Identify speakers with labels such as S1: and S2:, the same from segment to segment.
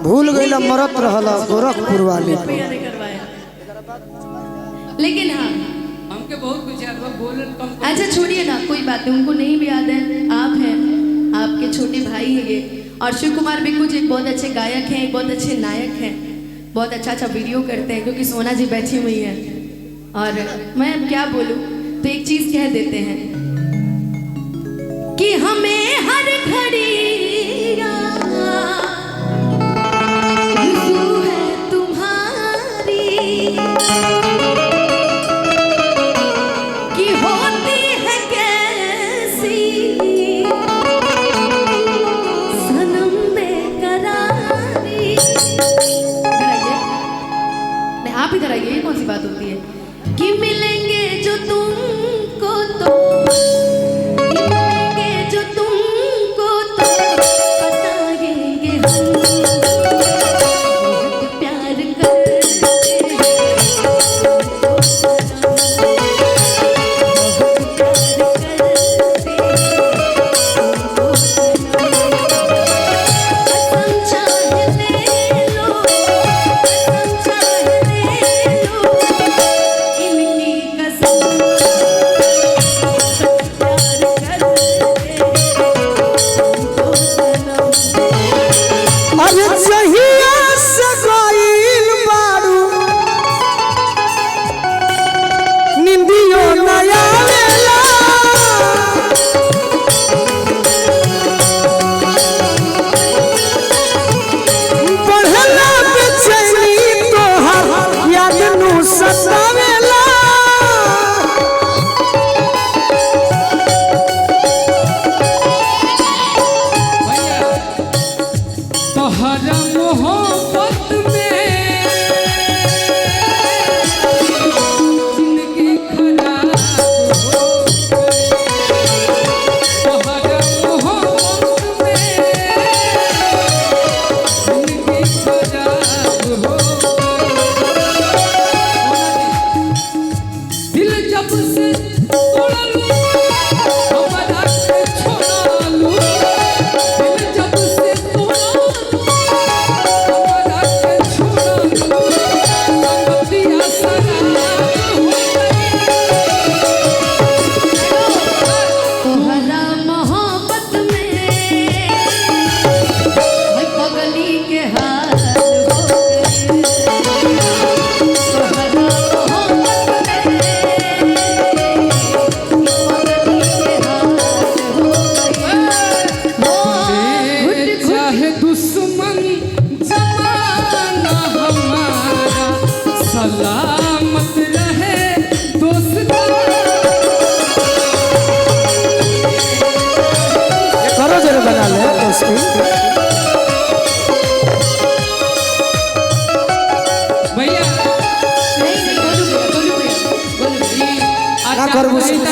S1: भूल गईला मरत रहला गोरखपुर वाली पे।
S2: लेकिन हाँ
S3: हमके बहुत कुछ याद बोल कम।
S2: अच्छा छोड़िए ना, कोई बात नहीं, उनको नहीं भी याद है। आप हैं, आपके छोटे भाई हैं ये। और शिव कुमार बिक्कू जी एक बहुत अच्छे गायक हैं, एक बहुत अच्छे नायक हैं, बहुत अच्छा वीडियो करते हैं, क्योंकि सोना जी बैठी हुई हैं। और मैं अब क्या बोलूँ, तो एक चीज़ कह देते हैं कि हमें हर घड़ी कौन सी बात होती है कि मिलेंगे जो तुमको तो मिलेंगे जो तुमको तो बताएंगे हम बहुत प्यार करते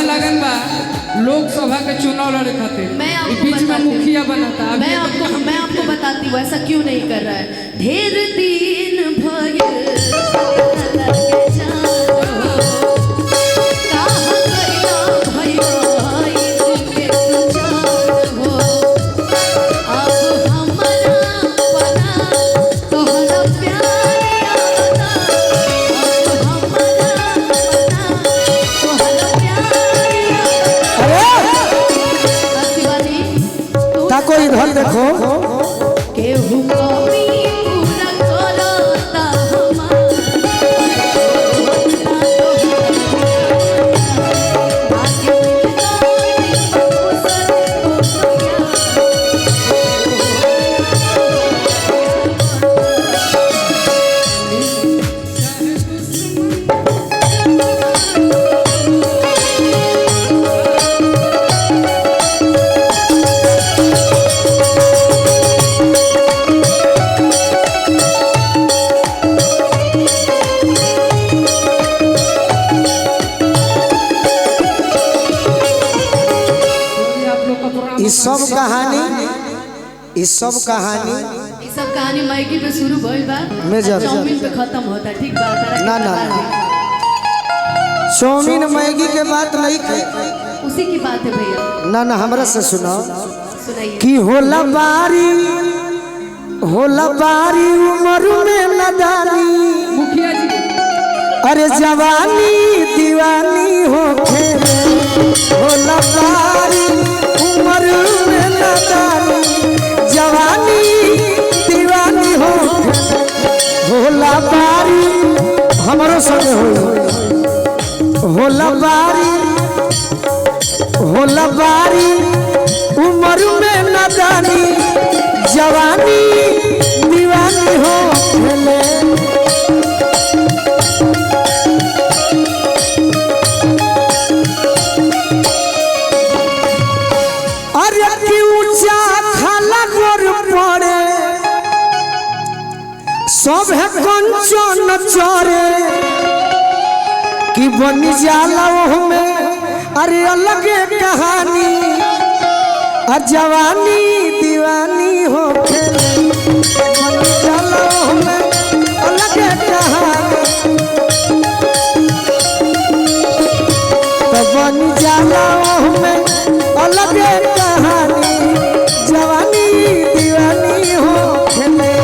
S3: लगन बा लोकसभा के चुनाव लड़े खातिर बीच में मुखिया बनाता।
S2: मैं आपको बताती हूँ ऐसा क्यों नहीं कर रहा है। ढेर दिन
S1: कोई इधर देखो
S2: केहू
S1: सब कहानी
S2: मैगी पे शुरू भइल बा, चाउमीन पे खत्म होता। ठीक बात
S1: ना ना चाउमीन मैगी के बात नहीं है,
S2: उसी की बात है भैया।
S1: ना ना हमरा से सुनाओ
S2: सुनाइए।
S1: कि होला बारी होला बारी उम्र में नदानी
S3: मुखिया जी
S1: अरे जवानी दीवानी हो खेले होला बारी उम्र में नदानी जवानी दीवानी हो होला बारी हमारो संग होला बारी उम्र में नदानी जवानी दीवानी हो खेले अरे की ऊंचा खाला गोर पड़े सब है कंचन चोरे कि बन जाला में अरे अलग कहानी जवानी दीवानी हो खेले बन जाला में अलग कहानी तो बन जाला में अलग कहानी जवानी दीवानी हो खेले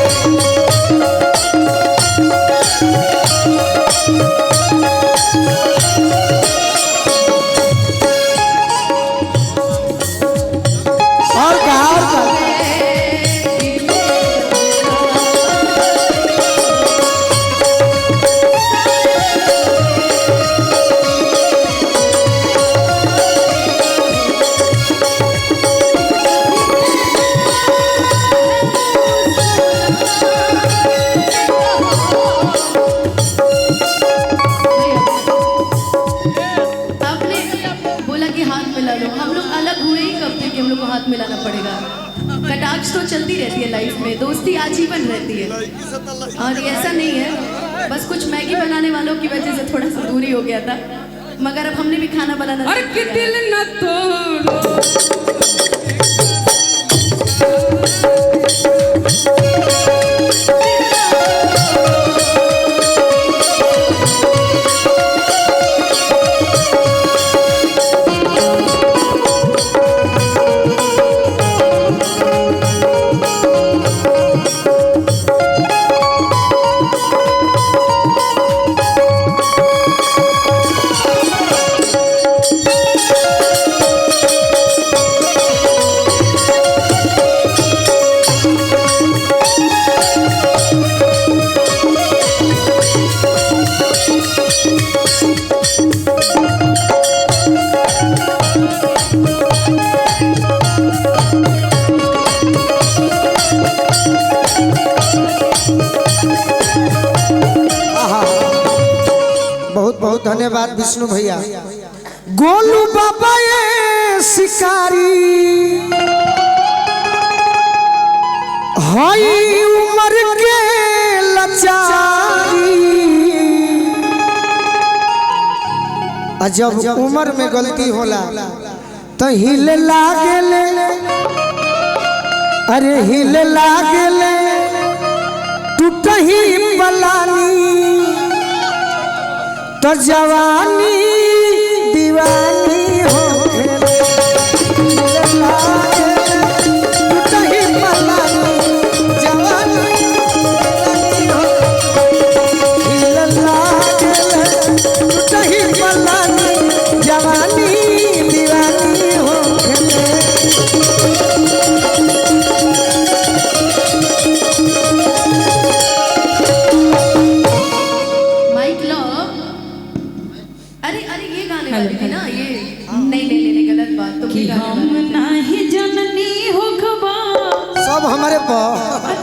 S2: मिलाना पड़ेगा। कटाक्ष तो चलती रहती है लाइफ में, दोस्ती आजीवन रहती है और ऐसा नहीं है बस कुछ मैगी बनाने वालों की वजह से थोड़ा सा दूरी हो गया था, मगर अब हमने भी खाना बनाना
S3: अरे कि दिल न तोड़ो
S1: बहुत धन्यवाद विष्णु भैया। गोलू बाबा ये शिकारी हई उम्र के लाचारी, जब उम्र में गलती होला तो हिले लागेले, अरे हिले लागेले टूटही पलानी, तो जवानी दीवानी हो
S2: हम नहीं जननी हो खबा
S1: सब हमारे पर